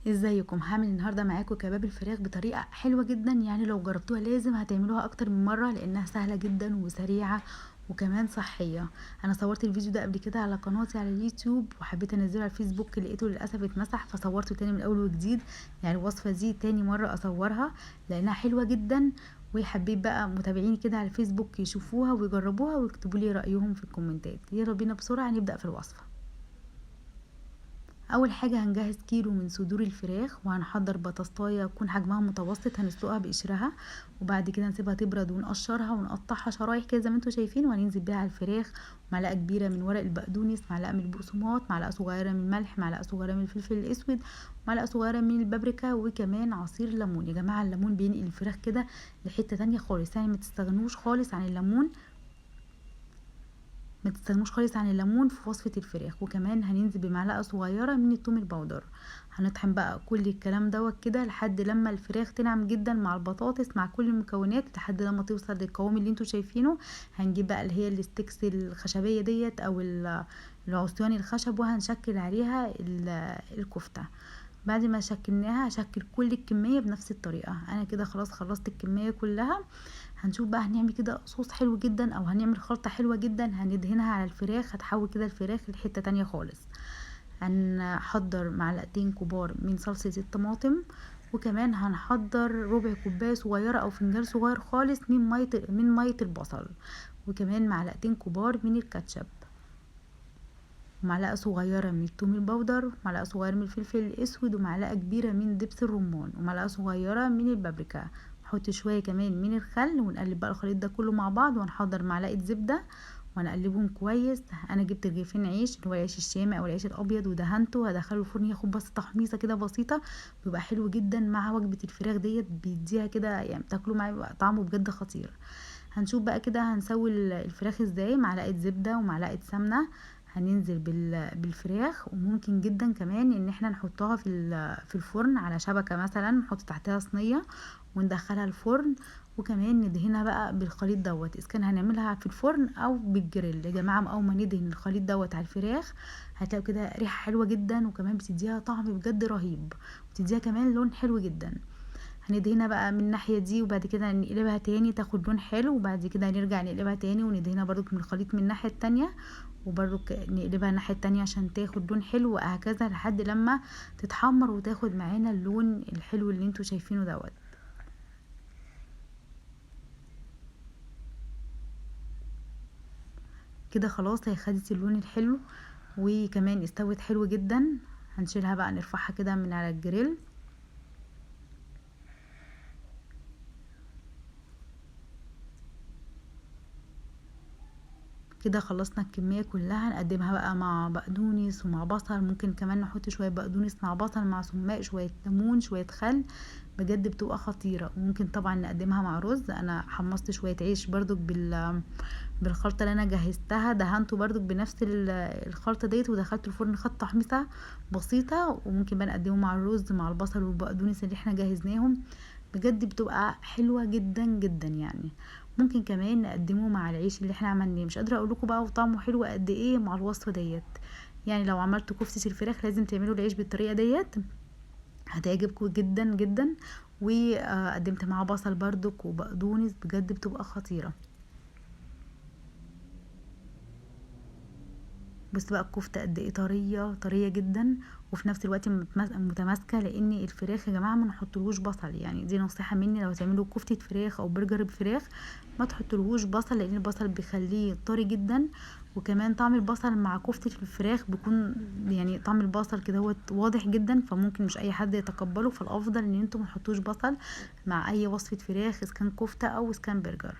ازيكم؟ هعمل النهارده معاكم كباب الفراخ بطريقه حلوه جدا، يعني لو جربتوها لازم هتعملوها اكتر من مره لانها سهله جدا وسريعه وكمان صحيه. انا صورت الفيديو ده قبل كده على قناتي على اليوتيوب وحبيت انزله على الفيسبوك، لقيته للاسف اتمسح فصورته تاني من اول وجديد. يعني الوصفه دي تاني مره اصورها لانها حلوه جدا، وحبيت بقى متابعيني كده على الفيسبوك يشوفوها ويجربوها ويكتبوا لي رايهم في الكومنتات. يلا بينا بسرعه نبدا في الوصفه. اول حاجه هنجهز كيلو من صدور الفراخ، وهنحضر بطاطايه يكون حجمها متوسط هنسلقها بقشرها، وبعد كده نسيبها تبرد ونقشرها ونقطعها شرايح كده زي ما انتم شايفين، وهننزل بيها على الفراخ. معلقه كبيره من ورق البقدونس، معلقه من البقسماط، معلقه صغيره من الملح، معلقه صغيره من الفلفل الاسود، معلقه صغيره من البابريكا، وكمان عصير ليمون. يا جماعه الليمون بينقل الفراخ كده لحته تانية خالص، يعني ما تستغنوش خالص عن الليمون، ما تستغنوش خالص عن الليمون في وصفة الفراخ. وكمان هننزل بمعلقة صغيرة من الثوم البودر. هنطحن بقى كل الكلام دوت كده لحد لما الفراخ تنعم جدا مع البطاطس مع كل المكونات، لحد لما توصل للقوام اللي انتوا شايفينه. هنجيب بقى اللي هي الستيكس الخشبية ديت او العصيان الخشب، وهنشكل عليها الكفتة. بعد ما شكلناها هشكل كل الكمية بنفس الطريقة. انا كده خلاص خلصت الكمية كلها. هنشوف بقى هنعمل كده صوص حلو جدا او هنعمل خلطة حلوة جدا هندهنها على الفراخ، هتحول كده الفراخ لحتة تانية خالص. هنحضر معلقتين كبار من صلصة الطماطم، وكمان هنحضر ربع كوباية صغيرة او فنجان صغير خالص من مية البصل، وكمان معلقتين كبار من الكاتشب، ومعلقة صغيرة من الثوم البودر، ومعلقة صغيرة من الفلفل الاسود، ومعلقة كبيرة من دبس الرمان، ومعلقة صغيرة من البابريكا. نحط شوية كمان من الخل، ونقلب بقى الخليط ده كله مع بعض، ونحضر معلقة زبدة ونقلبهم كويس. انا جبت رغيفين عيش اللي هو العيش الشامي او العيش الابيض ودهنته، هدخله الفرن ياخد بس تحميصه كده بسيطه، بيبقى حلو جدا مع وجبه الفراخ ديت، بيديها كده يعني تاكلوا معاه بيبقى طعمه بجد خطير. هنشوف بقى كده هنسوي الفراخ ازاي. معلقه زبده ومعلقه سمنه، هننزل بالفراخ، وممكن جدا كمان ان احنا نحطها في الفرن على شبكه مثلا، نحط تحتها صينيه وندخلها الفرن. وكمان ندهنها بقى بالخليط دوت، اذا كان هنعملها في الفرن او بالجريل. يا جماعه اول ما ندهن الخليط دوت على الفراخ هتلاقوا كده ريحه حلوه جدا، وكمان بتديها طعم بجد رهيب، وتديها كمان لون حلو جدا. هندهنها بقى من الناحيه دي، وبعد كده نقلبها تاني تاخد لون حلو، وبعد كده نرجع نقلبها تاني وندهنها برضو من الخليط من الناحيه التانية، وبرضو نقلبها الناحيه التانية عشان تاخد لون حلو، وهكذا لحد لما تتحمر وتاخد معانا اللون الحلو اللي انتوا شايفينه دوت. كده خلاص هي خدت اللون الحلو، وكمان استوت حلو جدا. هنشيلها بقى نرفعها كده من على الجريل. كده خلصنا الكمية كلها. نقدمها بقى مع بقدونس ومع بصل، ممكن كمان نحط شوية بقدونس مع بصل مع سماق، شوية ليمون، شوية خل، بجد بتبقى خطيرة. وممكن طبعا نقدمها مع رز. انا حمصت شوية عيش برضو بالخلطة اللي انا جهزتها، دهنته برضو بنفس الخلطة ديت، ودخلت الفرن خدت تحميصة بسيطة. وممكن بقى نقدمه مع الرز مع البصل والبقدونس اللي احنا جهزناهم، بجد بتبقى حلوة جدا جدا يعني. ممكن كمان نقدمه مع العيش اللي احنا عملناه. مش قادرة اقول لكم بقى وطعمه حلو قد ايه مع الوصفة ديت. يعني لو عملتوا كفتة الفراخ لازم تعملوا العيش بالطريقة ديت، هتعجبكم جدا جدا. وقدمت معاه بصل بردك وبقدونس، بجد بتبقى خطيرة. بص بقى الكفته قد ايه طريه طريه جدا، وفي نفس الوقت متماسكه، لان الفراخ يا جماعه ما نحطلهوش بصل. يعني دي نصيحه مني، لو تعملوا كفته فراخ او برجر بفراخ ما تحطلهوش بصل، لان البصل بيخليه طري جدا. وكمان طعم البصل مع كفته الفراخ بيكون يعني طعم البصل كده هو واضح جدا، فممكن مش اي حد يتقبله. فالافضل ان انتم ما تحطوش بصل مع اي وصفه فراخ، اذا كان كفته او اذا كان برجر.